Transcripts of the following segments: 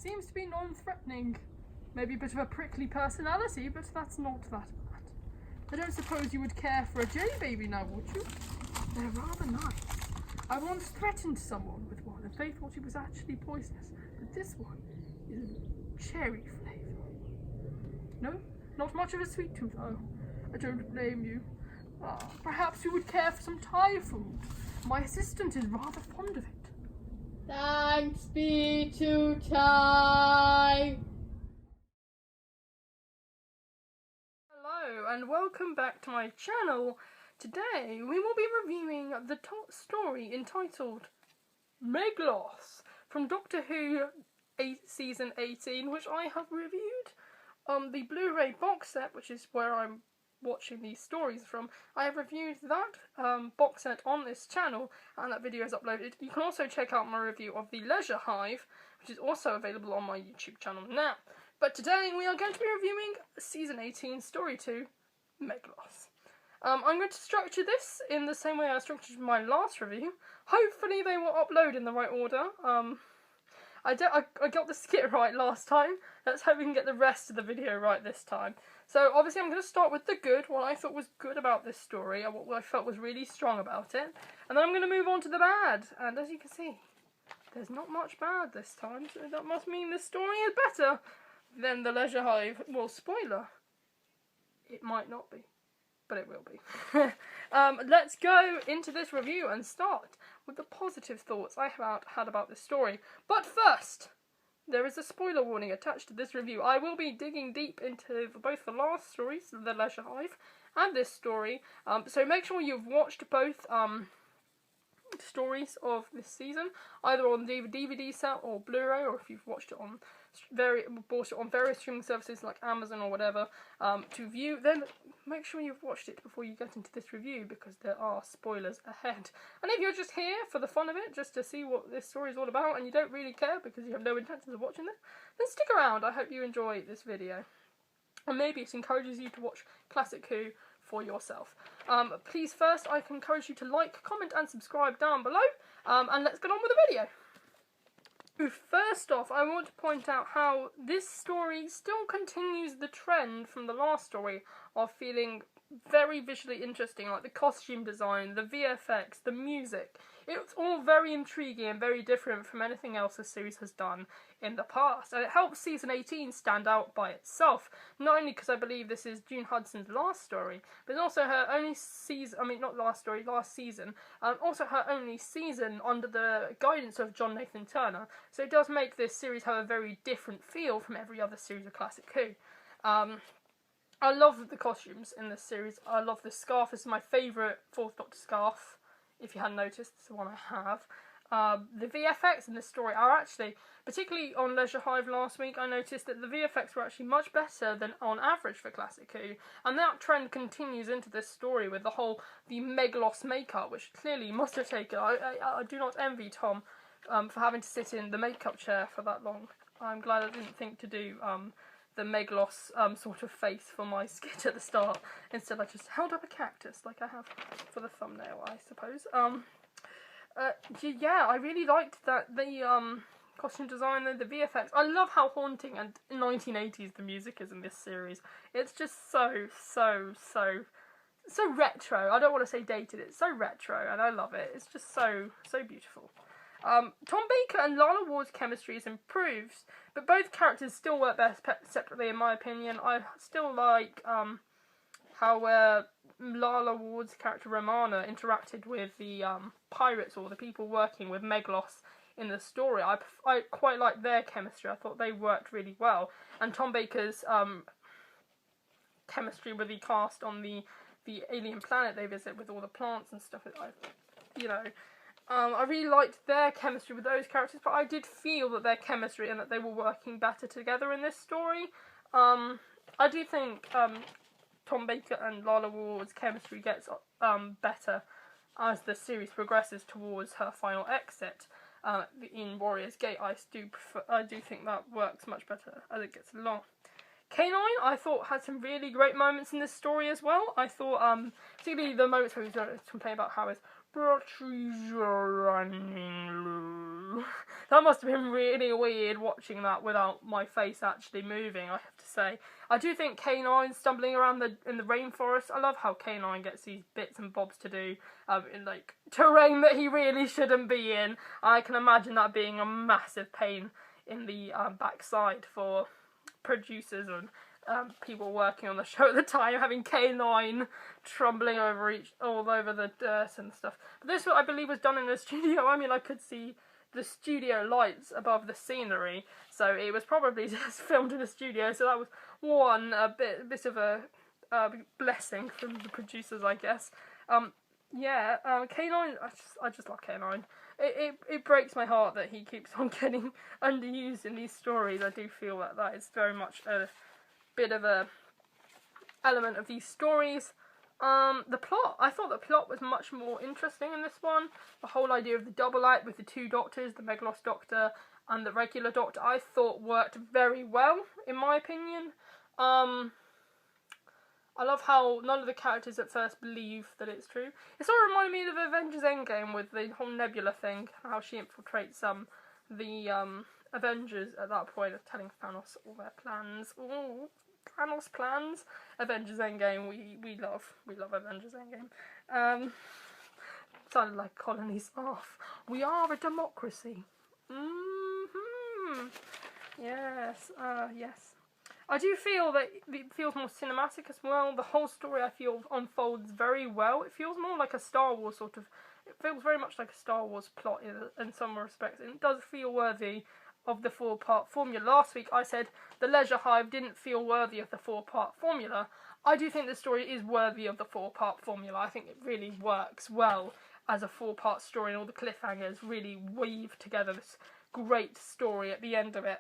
seems to be non-threatening. Maybe a bit of a prickly personality, but that's not that bad. I don't suppose you would care for a jelly baby now, would you? They're rather nice. I once threatened someone with one, and they thought it was actually poisonous, but this one is cherry flavour. No, not much of a sweet tooth, though. I don't blame you. Perhaps you would care for some Thai food. My assistant is rather fond of it. Thanks be to Thai. Hello and welcome back to my channel. Today we will be reviewing the top story entitled Meglos from Doctor Who Season 18, which I have reviewed. The Blu-ray box set, which is where I'm watching these stories from, I have reviewed that box set on this channel, and that video is uploaded. You can also check out my review of the Leisure Hive, which is also available on my YouTube channel now. But today we are going to be reviewing Season 18, Story 2, Meglos. I'm going to structure this in the same way I structured my last review. Hopefully they will upload in the right order. I got the skit right last time. Let's hope we can get the rest of the video right this time. So obviously I'm going to start with the good, what I thought was good about this story, and what I felt was really strong about it. And then I'm going to move on to the bad. And as you can see, there's not much bad this time, so that must mean this story is better than the Leisure Hive. Well, spoiler, it might not be, but it will be. Let's go into this review and start with the positive thoughts I had about this story. But first, there is a spoiler warning attached to this review. I will be digging deep into both the last stories, the Leisure Hive, and this story. So make sure you've watched both stories of this season, either on the DVD set or Blu-ray, or if you've watched it on bought it on various streaming services like Amazon or whatever to view, then make sure you've watched it before you get into this review, because there are spoilers ahead. And if you're just here for the fun of it, just to see what this story is all about, and you don't really care because you have no intentions of watching this, then stick around. I hope you enjoy this video, and maybe it encourages you to watch Classic Who for yourself. Please first, I can encourage you to like, comment and subscribe down below, and let's get on with the video. First off, I want to point out how this story still continues the trend from the last story of feeling very visually interesting, like the costume design, the VFX, the music. It's all very intriguing and very different from anything else the series has done in the past, and it helps Season 18 stand out by itself, not only because I believe this is June Hudson's last story, but it's also her only season, last season, also her only season under the guidance of John Nathan Turner, so it does make this series have a very different feel from every other series of Classic Who. I love the costumes in this series. I love this scarf. This is my favourite Fourth Doctor scarf, if you hadn't noticed. It's the one I have. The VFX in this story are actually, particularly on Leisure Hive last week, I noticed that the VFX were actually much better than on average for Classic Who, and that trend continues into this story with the Meglos makeup, which clearly must have taken. I do not envy Tom for having to sit in the makeup chair for that long. I'm glad I didn't think to do the Meglos sort of face for my skit at the start. Instead I just held up a cactus like I have for the thumbnail, I suppose. Yeah, I really liked that the costume design and the VFX. I love how haunting and 1980s the music is in this series. It's just so retro. I don't want to say dated, it's so retro, and I love it. It's just so beautiful. Tom Baker and Lala Ward's chemistry is improved, but both characters still work best separately, in my opinion. I still like how Lala Ward's character Romana interacted with the pirates, or the people working with Meglos in the story. I quite liked their chemistry. I thought they worked really well. And Tom Baker's chemistry with the cast on the alien planet they visit with all the plants and stuff, I really liked their chemistry with those characters, but I did feel that their chemistry and that they were working better together in this story. I do think Tom Baker and Lala Ward's chemistry gets better as the series progresses towards her final exit in Warrior's Gate. I do think that works much better as it gets along. K9, I thought, had some really great moments in this story as well. I thought, particularly the moments where he was complaining about how his batteries are running low. That must have been really weird watching that without my face actually moving, I have to say. I do think K9 stumbling around in the rainforest, I love how K9 gets these bits and bobs to do in like terrain that he really shouldn't be in. I can imagine that being a massive pain in the backside for producers and people working on the show at the time, having K9 trumbling all over the dirt and stuff. But this, I believe, was done in a studio. I mean, I could see the studio lights above the scenery, so it was probably just filmed in a studio. So that was a bit of a blessing from the producers, I guess. K9. I just love K9. It breaks my heart that he keeps on getting underused in these stories. I do feel that is very much a bit of a element of these stories. The plot, I thought the plot was much more interesting in this one. The whole idea of the double act with the two doctors, the Meglos doctor and the regular doctor, I thought worked very well, in my opinion. I love how none of the characters at first believe that it's true. It sort of reminded me of Avengers Endgame with the whole Nebula thing, how she infiltrates the Avengers at that point of telling Thanos all their plans. Ooh, Thanos plans. Avengers Endgame, we love Avengers Endgame. Sounded like colonies off. We are a democracy. Yes, yes. I do feel that it feels more cinematic as well. The whole story, I feel, unfolds very well. It feels more like a Star Wars sort of... It feels very much like a Star Wars plot in some respects. And it does feel worthy of the 4-part formula. Last week I said the Leisure Hive didn't feel worthy of the 4-part formula. I do think the story is worthy of the 4-part formula. I think it really works well as a 4-part story, and all the cliffhangers really weave together this great story at the end of it.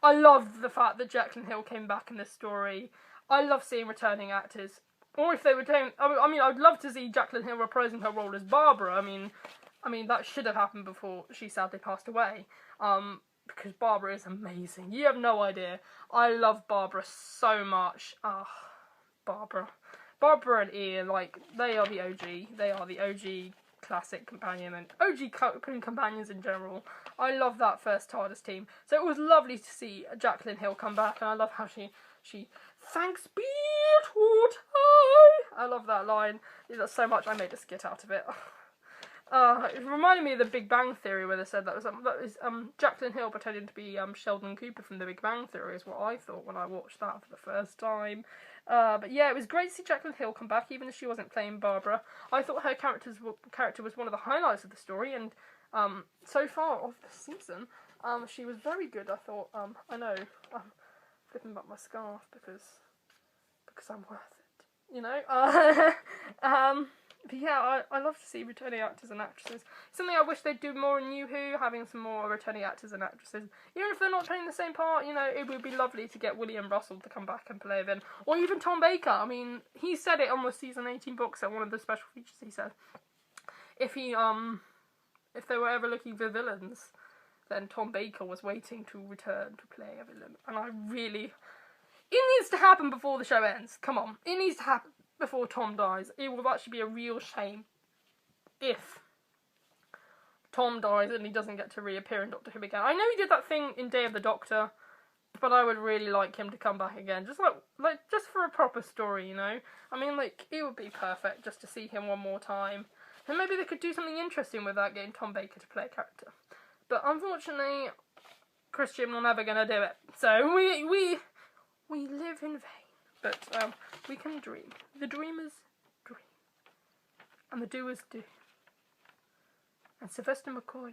I love the fact that Jacqueline Hill came back in this story. I love seeing returning actors. Or if they return... I mean, I'd love to see Jacqueline Hill reprising her role as Barbara. I mean, that should have happened before she sadly passed away. Because Barbara is amazing. You have no idea. I love Barbara so much. Barbara. Barbara and Ian, like, they are the OG. They are the OG classic companion and OG companions in general. I love that first TARDIS team. So it was lovely to see Jacqueline Hill come back, and I love how she thanks be to time. I love that line. That's so much I made a skit out of it. It reminded me of the Big Bang Theory, where they said that was Jacqueline Hill pretending to be Sheldon Cooper from the Big Bang Theory, is what I thought when I watched that for the first time. But yeah, it was great to see Jacqueline Hill come back, even if she wasn't playing Barbara. I thought her character was one of the highlights of the story, and so far of the season, she was very good. I thought. I know, I'm flipping back my scarf because I'm worth it, you know. But yeah, I love to see returning actors and actresses. Something I wish they'd do more in New Who, having some more returning actors and actresses. Even if they're not playing the same part, you know, it would be lovely to get William Russell to come back and play them. Or even Tom Baker. I mean, he said it on the season 18 box set, one of the special features he said. If they were ever looking for villains, then Tom Baker was waiting to return to play a villain. And it needs to happen before the show ends. Come on, it needs to happen before Tom dies. It will actually be a real shame if Tom dies and he doesn't get to reappear in Doctor Who again. I know he did that thing in Day of the Doctor, but I would really like him to come back again, just like just for a proper story, you know. I mean, like, it would be perfect just to see him one more time, and maybe they could do something interesting with that, getting Tom Baker to play a character. But unfortunately, Christian will never gonna do it. So we live in vain. But we can dream. The dreamers dream. And the doers do. And Sylvester McCoy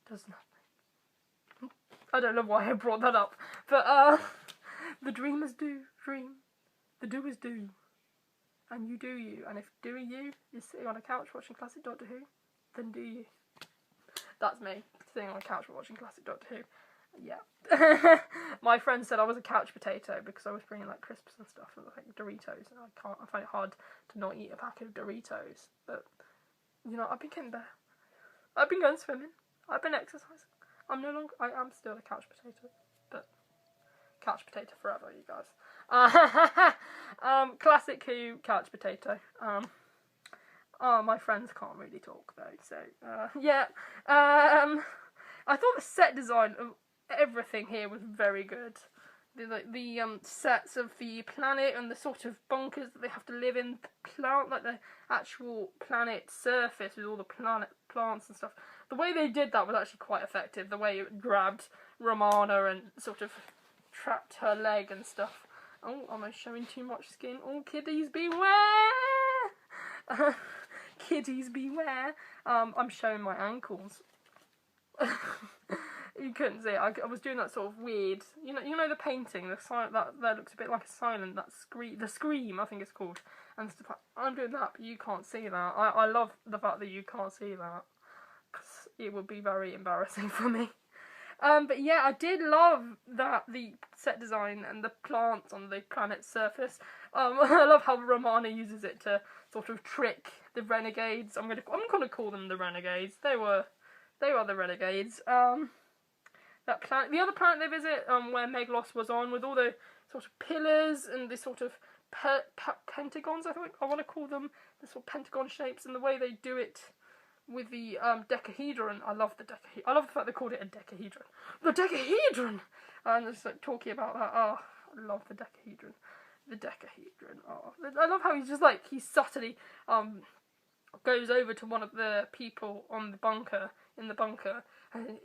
does nothing. I don't know why I brought that up. But the dreamers do dream. The doers do. And you do you. And if doing you is sitting on a couch watching classic Doctor Who, then do you. That's me, sitting on a couch watching classic Doctor Who. Yeah. My friend said I was a couch potato because I was bringing like crisps and stuff and like Doritos, and I find it hard to not eat a packet of Doritos. But you know, I've been getting there. I've been going swimming. I've been exercising. I am still a couch potato, but couch potato forever, you guys. Classic Who couch potato. my friends can't really talk though, so yeah. I thought the set design of everything here was very good. The sets of the planet and the sort of bunkers that they have to live in, like the actual planet surface with all the plants and stuff. The way they did that was actually quite effective. The way it grabbed Romana and sort of trapped her leg and stuff. Oh, am I showing too much skin? Oh, kiddies beware! Kiddies beware! I'm showing my ankles. You couldn't see it. I was doing that sort of weird, you know the painting, that looks a bit like a silent, the scream I think it's called, and stuff. I'm doing that, but you can't see that. I love the fact that you can't see that, because it would be very embarrassing for me. But yeah, I did love that the set design and the plants on the planet's surface. I love how Romana uses it to sort of trick the renegades. I'm gonna call them the renegades. They were the renegades. That planet, the other planet they visit, where Meglos was on, with all the sort of pillars and the sort of pentagons, I think I want to call them, the sort of pentagon shapes, and the way they do it with the decahedron. I love the fact they called it a decahedron. The decahedron! And just like talking about that. Oh, I love the decahedron. The decahedron. Oh, I love how he subtly goes over to one of the people in the bunker, and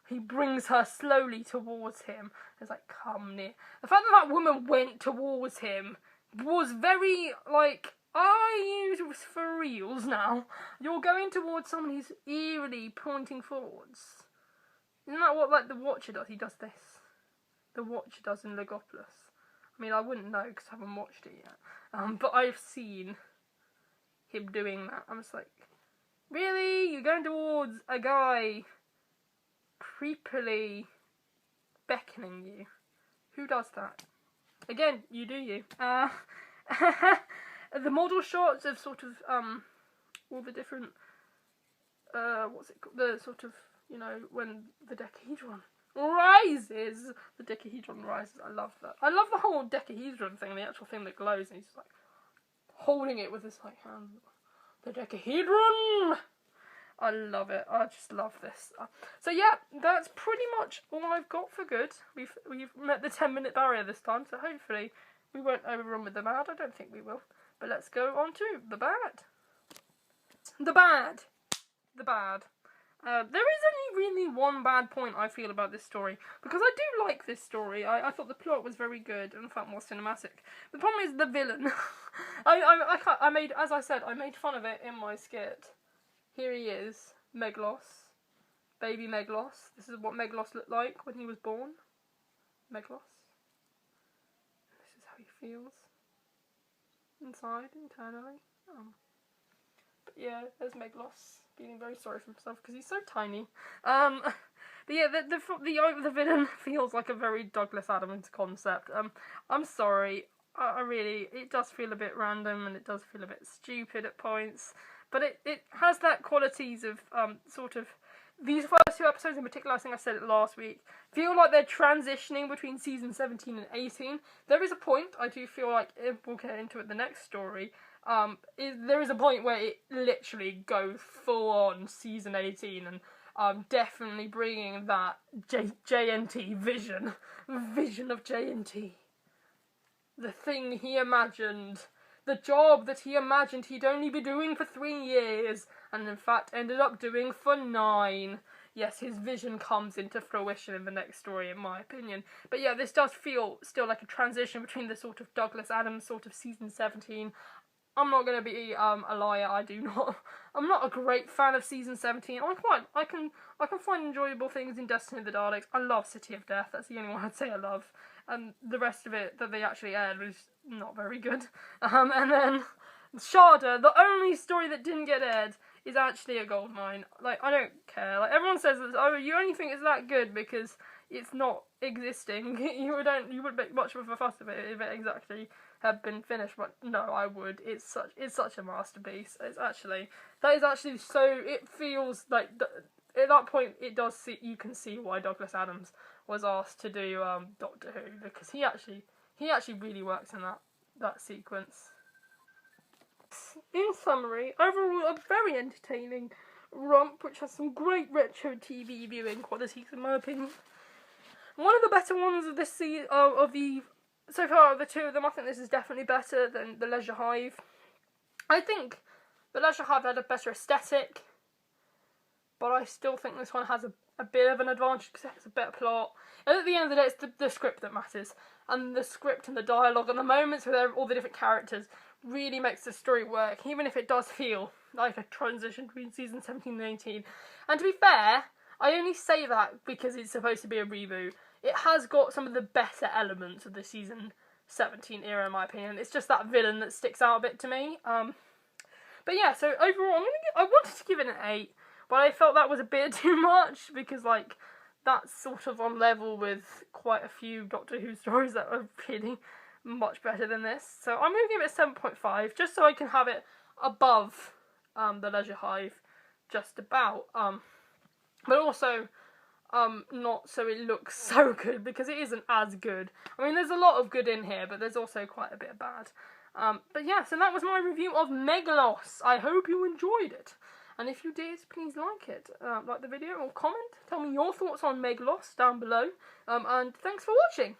he brings her slowly towards him. It's like, come near. The fact that woman went towards him was very, like, are you for reals now? You're going towards someone who's eerily pointing forwards. Isn't that what, like, the Watcher does? He does this. The Watcher does in Legopolis. I mean, I wouldn't know because I haven't watched it yet. But I've seen him doing that. I'm just like, really? You're going towards a guy creepily beckoning you? Who does that? Again, you do you. The model shots of sort of all the different what's it called? The sort of, when the decahedron rises. The decahedron rises. I love that. I love the whole decahedron thing, the actual thing that glows, and he's just like holding it with his like hand. The decahedron! I love it. I just love this. So yeah, that's pretty much all I've got for good. We've met the 10-minute barrier this time, so hopefully we won't overrun with the bad. I don't think we will. But let's go on to the bad. The bad. The bad. There is only really one bad point I feel about this story, because I do like this story. I thought the plot was very good and felt more cinematic. The problem is the villain. I made, as I said, I made fun of it in my skit. Here he is, Meglos, baby Meglos. This is what Meglos looked like when he was born. Meglos. This is how he feels inside, internally. But yeah, there's Meglos, feeling very sorry for himself because he's so tiny. But yeah, the villain feels like a very Douglas Adams concept. I'm sorry, I really, it does feel a bit random and it does feel a bit stupid at points. But it has that qualities of sort of, these first two episodes in particular, I think I said it last week, feel like they're transitioning between season 17 and 18. There is a point, I do feel like, if we'll get into it the next story, there is a point where it literally goes full on season 18 and definitely bringing that JNT vision of JNT. The thing he imagined. The job that he imagined he'd only be doing for 3 years, and in fact ended up doing for 9. Yes, his vision comes into fruition in the next story, in my opinion. But yeah, this does feel still like a transition between the sort of Douglas Adams sort of season 17. I'm not going to be a liar. I'm not a great fan of season 17. I can find enjoyable things in Destiny of the Daleks. I love City of Death. That's the only one I'd say I love. And the rest of it that they actually aired was not very good. And then Sharda, the only story that didn't get aired, is actually a goldmine. Like, I don't care. Like, everyone says, oh, you only think it's that good because it's not existing. You wouldn't make much of a fuss of it if it exactly had been finished. But no, I would. It's such a masterpiece. That is actually so. It feels like at that point you can see why Douglas Adams was asked to do Doctor Who, because he actually really works in that sequence. in summary, overall a very entertaining romp, which has some great retro TV viewing qualities in my opinion. One of the better ones of this so far of the two of them, I think this is definitely better than The Leisure Hive. I think The Leisure Hive had a better aesthetic, but I still think this one has a bit of an advantage because it has a better plot. And at the end of the day, it's the script that matters. And the script and the dialogue and the moments with all the different characters really makes the story work, even if it does feel like a transition between season 17 and 18. And to be fair, I only say that because it's supposed to be a reboot. It has got some of the better elements of the season 17 era, in my opinion. It's just that villain that sticks out a bit to me. But yeah, so overall, I wanted to give it an 8, but I felt that was a bit too much because, like, that's sort of on level with quite a few Doctor Who stories that are really much better than this. So I'm going to give it a 7.5, just so I can have it above The Leisure Hive, just about. But also, not so it looks so good, because it isn't as good. I mean, there's a lot of good in here, but there's also quite a bit of bad. But yeah, so that was my review of Meglos. I hope you enjoyed it. And if you did, please like it. Like the video or comment. Tell me your thoughts on Meglos down below. And thanks for watching.